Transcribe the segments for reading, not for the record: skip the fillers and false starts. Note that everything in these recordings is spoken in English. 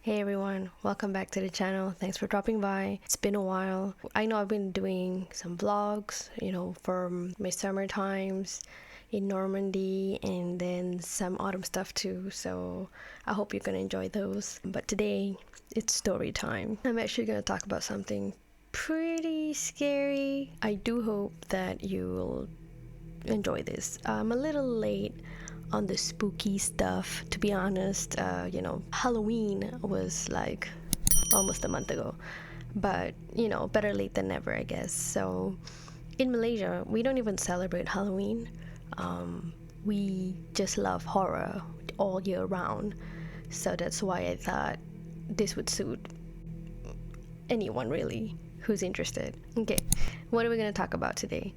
Hey everyone, welcome back to the channel. Thanks for dropping by. It's been a while. I know I've been doing some vlogs, from my summer times in Normandy and then some autumn stuff too. So I hope you're gonna enjoy those. But today it's story time. I'm actually gonna talk about something pretty scary. I do hope that you'll enjoy this. I'm a little late on the spooky stuff, to be honest. Halloween was like almost a month ago, but better late than never, I guess. So in Malaysia, we don't even celebrate Halloween. We just love horror all year round. So that's why I thought this would suit anyone really who's interested. Okay, what are we going to talk about today?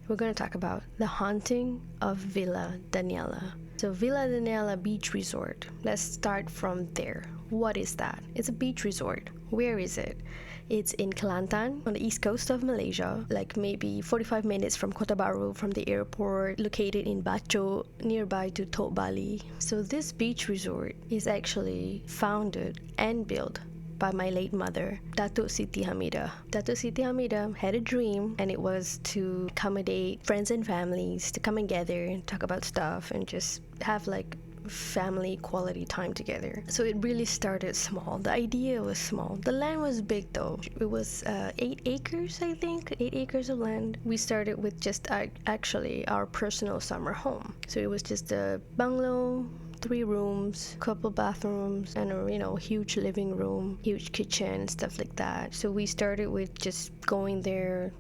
We're going to talk about the haunting of Villa Daniela. So Villa Daniela Beach Resort. Let's start from there. What is that? It's a beach resort. Where is it? It's in Kelantan on the east coast of Malaysia, like maybe 45 minutes from Kota Baru from the airport, located in Bacho, nearby to Tok Bali. So this beach resort is actually founded and built by my late mother, Datuk Siti Hamidah. Datuk Siti Hamidah had a dream, and it was to accommodate friends and families to come and gather and talk about stuff and just have like family quality time together. So it really started small. The idea was small. The land was big though. It was 8 acres, I think, 8 acres of land. We started with just actually our personal summer home. So it was just a bungalow, 3 rooms, couple bathrooms, and a huge living room, huge kitchen, stuff like that. So we started with just going there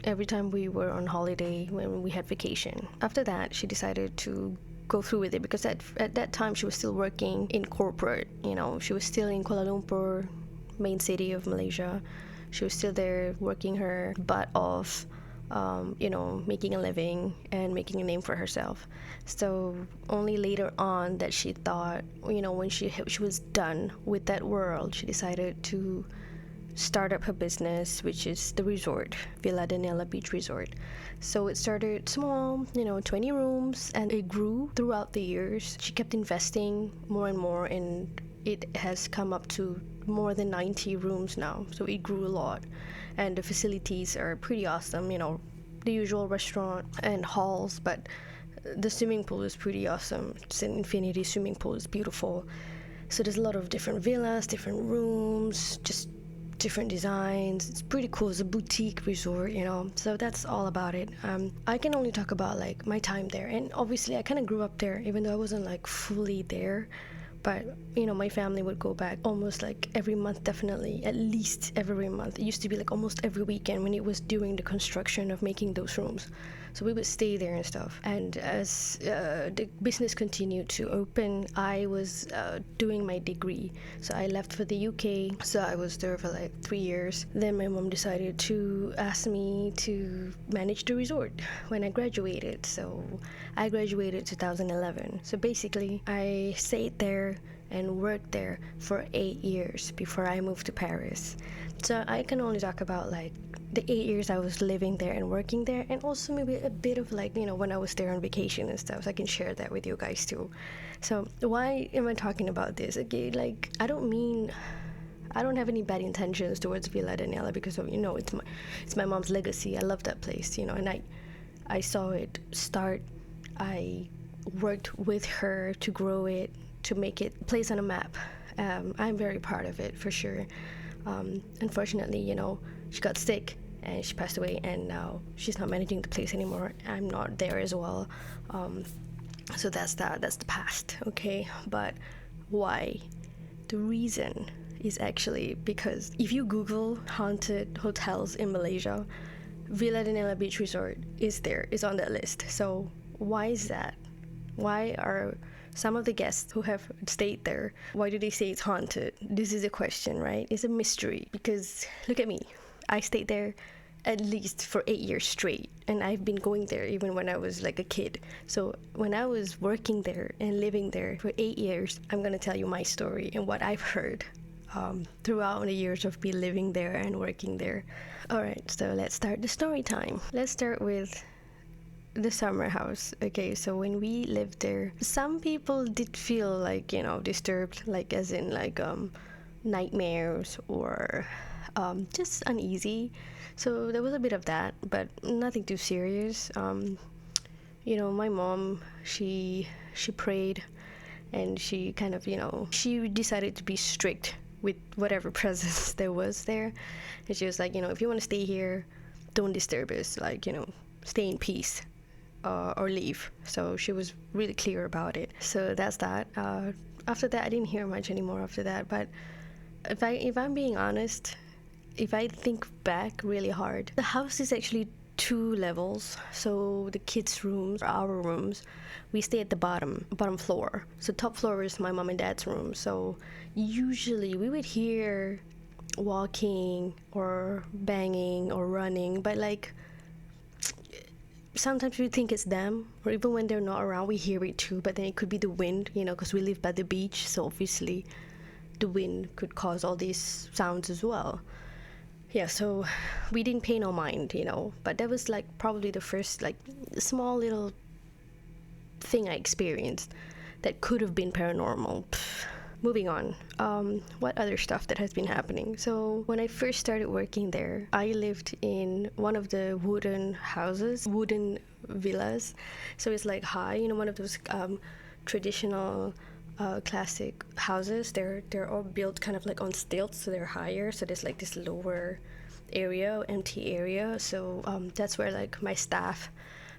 every time we were on holiday when we had vacation. After that, she decided to go through with it because at that time she was still working in corporate. She was still in Kuala Lumpur, main city of Malaysia. She was still there working her butt off, making a living and making a name for herself. So only later on that she thought, when she was done with that world, she decided to start up her business, which is the resort, Villa Daniela Beach Resort. So it started small, 20 rooms, and it grew throughout the years. She kept investing more and more, and it has come up to more than 90 rooms now. So it grew a lot, and the facilities are pretty awesome. The usual restaurant and halls, but the swimming pool is pretty awesome. It's an infinity swimming pool. It's beautiful. So there's a lot of different villas, different rooms, just different designs. It's pretty cool. It's a boutique resort, so that's all about it. I can only talk about like my time there, and obviously I kind of grew up there even though I wasn't like fully there. But my family would go back almost like every month, definitely at least every month. It used to be like almost every weekend when it was during the construction of making those rooms. So we would stay there and stuff. And as the business continued to open, I was doing my degree. So I left for the UK. So I was there for like 3 years. Then my mom decided to ask me to manage the resort when I graduated. So I graduated 2011. So basically, I stayed there and worked there for 8 years before I moved to Paris. So I can only talk about like the 8 years I was living there and working there, and also maybe a bit of like when I was there on vacation and stuff. So I can share that with you guys too. So why am I talking about this? Okay, like I don't have any bad intentions towards Villa Daniela because of it's my mom's legacy. I love that place, and I saw it start. I worked with her to grow it, to make it place on a map. I'm very proud of it for sure. Unfortunately, she got sick and she passed away, and now she's not managing the place anymore. I'm not there as well. So that's the past, okay? But why? The reason is actually because if you Google haunted hotels in Malaysia, Villa Daniela Beach Resort is on that list. So why is that? Why are some of the guests who have stayed there, why do they say it's haunted? This is a question, right? It's a mystery because look at me. I stayed there at least for 8 years straight, and I've been going there even when I was like a kid. So when I was working there and living there for 8 years, I'm gonna tell you my story and what I've heard throughout the years of me living there and working there. Alright, so let's start the story time. Let's start with the summer house. Okay, so when we lived there, some people did feel like disturbed, like as in like nightmares or just uneasy. So there was a bit of that, but nothing too serious. My mom, she prayed, and she kind of, she decided to be strict with whatever presence there was there. And she was like, if you want to stay here, don't disturb us. Like, stay in peace, or leave. So she was really clear about it. So that's that. After that, I didn't hear much anymore after that. But if I'm being honest, if I think back really hard, the house is actually two levels. So the kids' rooms, our rooms, we stay at the bottom floor. So top floor is my mom and dad's room. So usually we would hear walking or banging or running, but like sometimes we think it's them, or even when they're not around, we hear it too. But then it could be the wind, because we live by the beach, so obviously the wind could cause all these sounds as well. Yeah, so we didn't pay no mind, but that was like probably the first like small little thing I experienced that could have been paranormal. Moving on, what other stuff that has been happening? So when I first started working there, I lived in one of the wooden houses, wooden villas. So it's like high, one of those traditional classic houses. They're all built kind of like on stilts, so they're higher. So there's like this lower area, empty area. So that's where like my staff,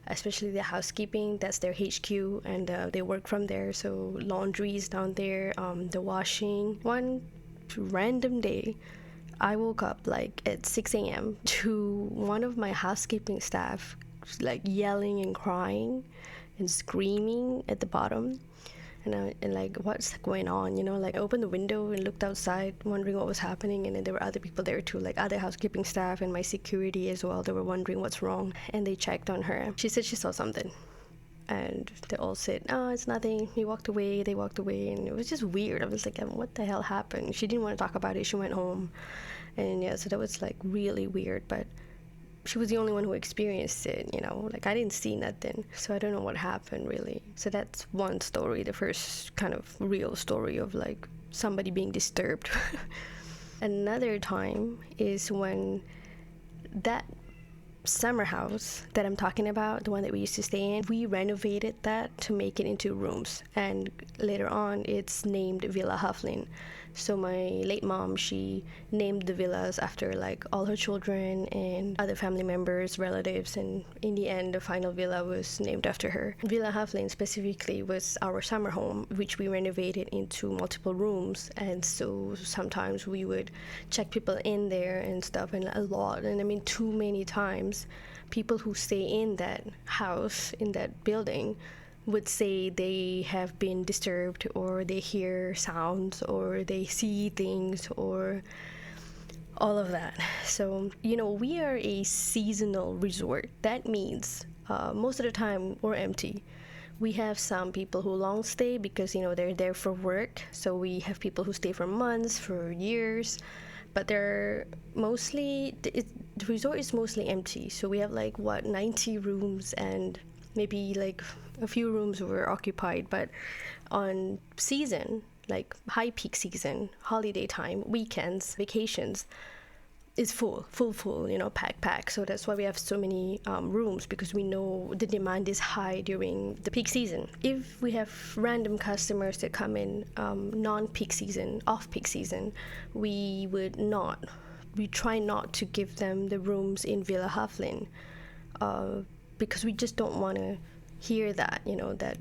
especially the housekeeping, that's their HQ, and they work from there. So laundry is down there, the washing. One random day, I woke up like at 6 a.m. to one of my housekeeping staff like yelling and crying and screaming at the bottom. And like, what's going on? Like I opened the window and looked outside, wondering what was happening. And then there were other people there too, like other housekeeping staff and my security as well. They were wondering what's wrong, and they checked on her. She said she saw something, and they all said, "Oh, it's nothing." They walked away, and it was just weird. I was like, what the hell happened? She didn't want to talk about it. She went home, and yeah, so that was like really weird. But she was the only one who experienced it, like I didn't see nothing, so I don't know what happened really. So that's one story, the first kind of real story of like somebody being disturbed. Another time is when that summer house that I'm talking about, the one that we used to stay in, we renovated that to make it into rooms, and later on it's named Villa Hufflin. So my late mom, she named the villas after like all her children and other family members, relatives, and in the end the final villa was named after her. Villa Hufflin specifically was our summer home, which we renovated into multiple rooms, and so sometimes we would check people in there and stuff, and a lot, and I mean too many times, people who stay in that house, in that building, would say they have been disturbed, or they hear sounds, or they see things, or all of that. So, we are a seasonal resort. That means most of the time we're empty. We have some people who long stay because, they're there for work. So we have people who stay for months, for years. But the resort is mostly empty. So we have 90 rooms, and maybe a few rooms were occupied. But on season, like high peak season, holiday time, weekends, vacations, is full, pack. So that's why we have so many rooms, because we know the demand is high during the peak season. If we have random customers that come in non-peak season, off-peak season, we try not to give them the rooms in Villa Hufflin, because we just don't want to hear that, that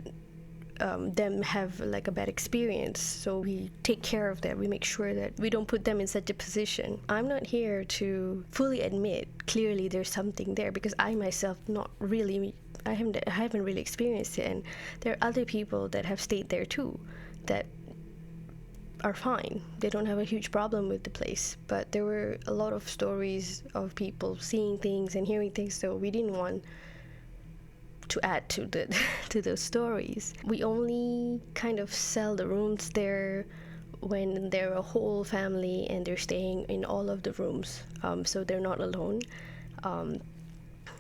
them have a bad experience. So we take care of that. We make sure that we don't put them in such a position. I'm not here to fully admit clearly there's something there, because I myself I haven't really experienced it, and there are other people that have stayed there too that are fine. They don't have a huge problem with the place. But there were a lot of stories of people seeing things and hearing things, so we didn't want to add to those stories. We only kind of sell the rooms there when they're a whole family and they're staying in all of the rooms, so they're not alone.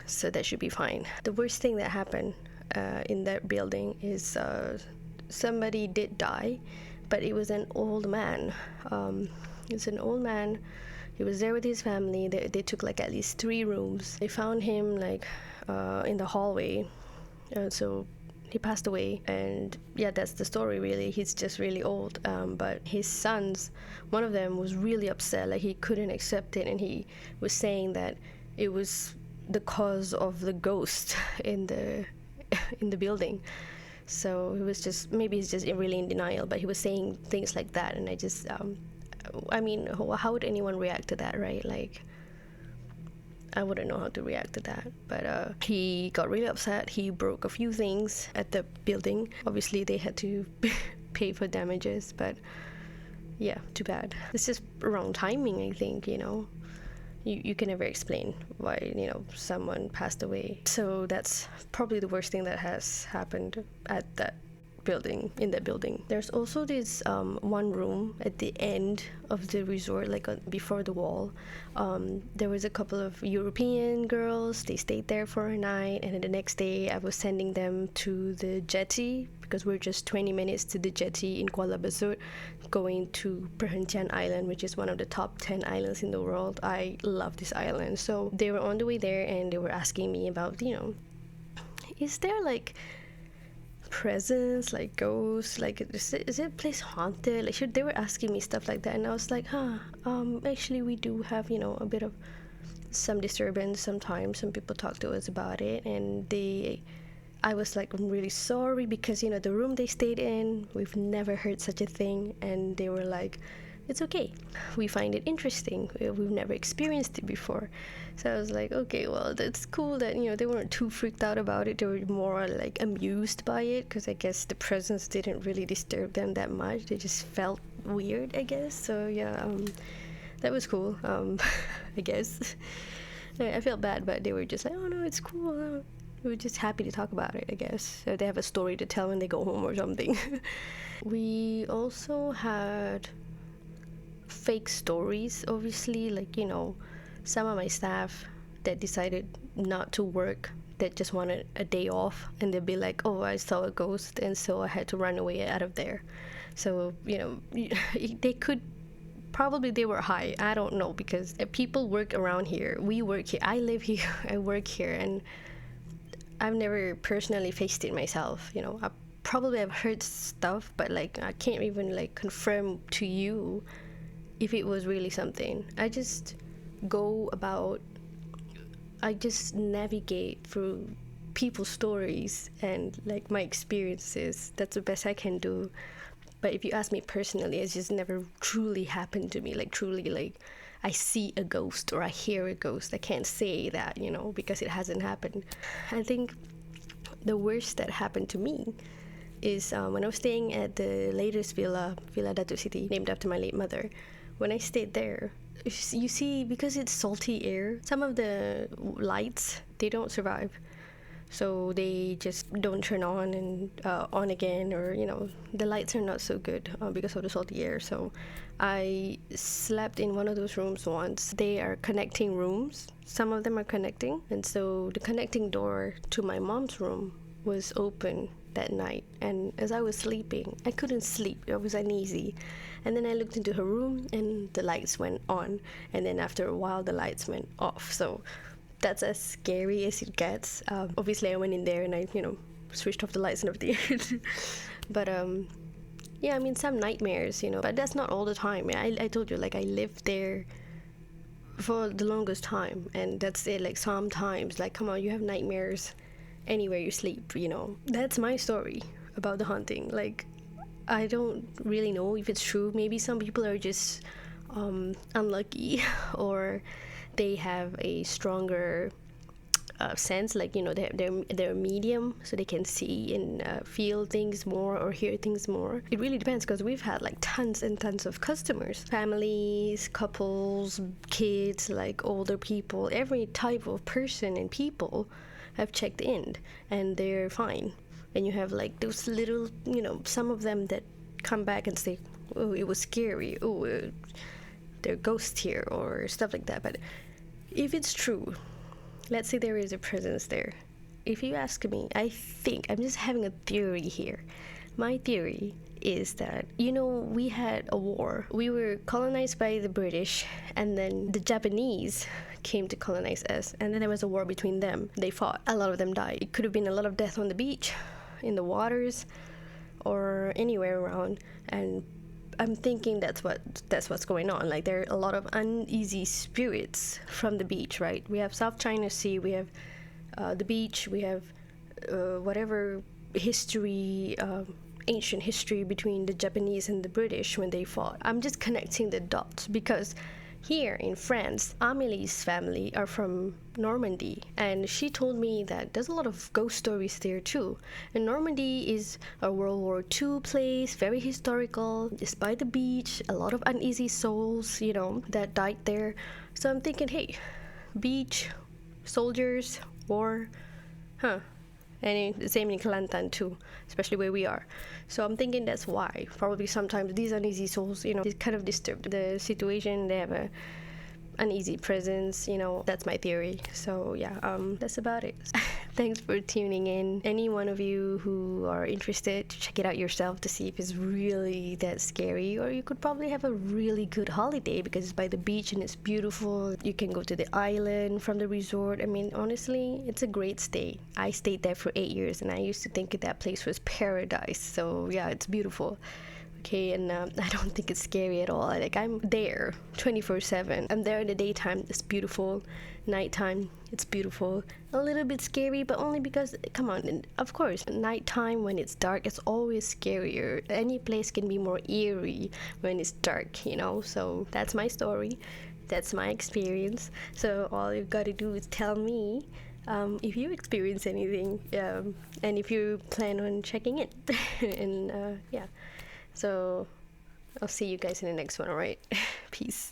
So that should be fine. The worst thing that happened in that building is somebody did die, but it was an old man. It's an old man. He was there with his family. They took like at least 3 rooms. They found him like in the hallway. So he passed away, and yeah, that's the story really. He's just really old, but his sons, one of them was really upset, like he couldn't accept it, and he was saying that it was the cause of the ghost in the building. So he was just, maybe he's just really in denial, but he was saying things like that, and I just I mean, how would anyone react to that, right? Like, I wouldn't know how to react to that. But he got really upset. He broke a few things at the building. Obviously, they had to pay for damages, but yeah, too bad. It's just wrong timing, I think, you know. You can never explain why, you know, someone passed away. So that's probably the worst thing that has happened at that building, in that building. There's also this one room at the end of the resort, like before the wall. There was a couple of European girls. They stayed there for a night, and then the next day I was sending them to the jetty, because we're just 20 minutes to the jetty in Kuala Besut, going to Perhentian Island, which is one of the top 10 islands in the world. I love this island. So they were on the way there, and they were asking me about, you know, is there like presence, like ghosts, like is it place haunted, like they were asking me stuff like that, and I was like, actually we do have, you know, a bit of some disturbance sometimes. Some people talk to us about it, and I was like, I'm really sorry, because, you know, the room they stayed in, we've never heard such a thing. And they were like, it's okay, we find it interesting, we've never experienced it before. So I was like, okay, well, that's cool that, you know, they weren't too freaked out about it. They were more like amused by it, because I guess the presence didn't really disturb them that much. They just felt weird, I guess. So yeah, that was cool. I guess I felt bad, but they were just like, oh no, it's cool. We were just happy to talk about it, I guess. So they have a story to tell when they go home or something. We also had fake stories, obviously, like, you know, some of my staff that decided not to work, that just wanted a day off, and they'd be like, oh, I saw a ghost, and so I had to run away out of there. So, you know, they could, probably they were high, I don't know, because people work around here, we work here, I live here, I work here, and I've never personally faced it myself. You know, I probably have heard stuff, but like I can't even like confirm to you if it was really something. I just navigate through people's stories and like my experiences. That's the best I can do. But if you ask me personally, it's just never truly happened to me, like truly, like I see a ghost or I hear a ghost. I can't say that, you know, because it hasn't happened. I think the worst that happened to me is when I was staying at the latest Villa Datuk Siti, named after my late mother. When I stayed there, you see, because it's salty air, some of the lights, they don't survive. So they just don't turn on and on again, or, you know, the lights are not so good because of the salty air. So I slept in one of those rooms once. They are connecting rooms. Some of them are connecting. And so the connecting door to my mom's room was open that night. And as I was sleeping, I couldn't sleep. I was uneasy. And then I looked into her room and the lights went on. And then after a while, the lights went off. So that's as scary as it gets. Obviously, I went in there and I, you know, switched off the lights and everything. But yeah, I mean, some nightmares, you know, but that's not all the time. I told you, like, I lived there for the longest time, and that's it. Like, sometimes, like, come on, you have nightmares anywhere you sleep, you know. That's my story about the haunting. Like, I don't really know if it's true. Maybe some people are just unlucky, or they have a stronger sense, like, you know, they're medium, so they can see and feel things more or hear things more. It really depends, because we've had like tons and tons of customers, families, couples, kids, like older people, every type of person and people have checked in and they're fine. And you have like those little, you know, some of them that come back and say, oh, it was scary, oh, there are ghosts here, or stuff like that. But if it's true, let's say there is a presence there, if you ask me, I think, I'm just having a theory here. My theory is that, we had a war. We were colonized by the British, and then the Japanese came to colonize us, and then there was a war between them. They fought. A lot of them died. It could have been a lot of death on the beach, in the waters, or anywhere around. And I'm thinking that's what's going on. Like, there are a lot of uneasy spirits from the beach, right? We have South China Sea, we have the beach, we have whatever history, ancient history between the Japanese and the British when they fought. I'm just connecting the dots because here in France, Amelie's family are from Normandy, and she told me that there's a lot of ghost stories there too. And Normandy is a World War II place, very historical. It's by the beach, a lot of uneasy souls, that died there. So I'm thinking, hey, beach, soldiers, war, and the same in Kelantan too, especially where we are. So I'm thinking that's why. Probably sometimes these uneasy souls, they kind of disturb the situation. They have a uneasy presence, that's my theory. So yeah, that's about it. Thanks for tuning in. Any one of you who are interested, to check it out yourself to see if it's really that scary, or you could probably have a really good holiday because it's by the beach and it's beautiful. You can go to the island from the resort. I mean, honestly, it's a great stay. I stayed there for 8 years, and I used to think that place was paradise. So yeah, it's beautiful. Okay, and I don't think it's scary at all. Like, I'm there 24/7. I'm there in the daytime, it's beautiful. Nighttime, it's beautiful. A little bit scary, but only because, come on, and of course, nighttime when it's dark, it's always scarier. Any place can be more eerie when it's dark, So that's my story. That's my experience. So all you've got to do is tell me if you experience anything, and if you plan on checking it. And yeah. So I'll see you guys in the next one, alright? Peace.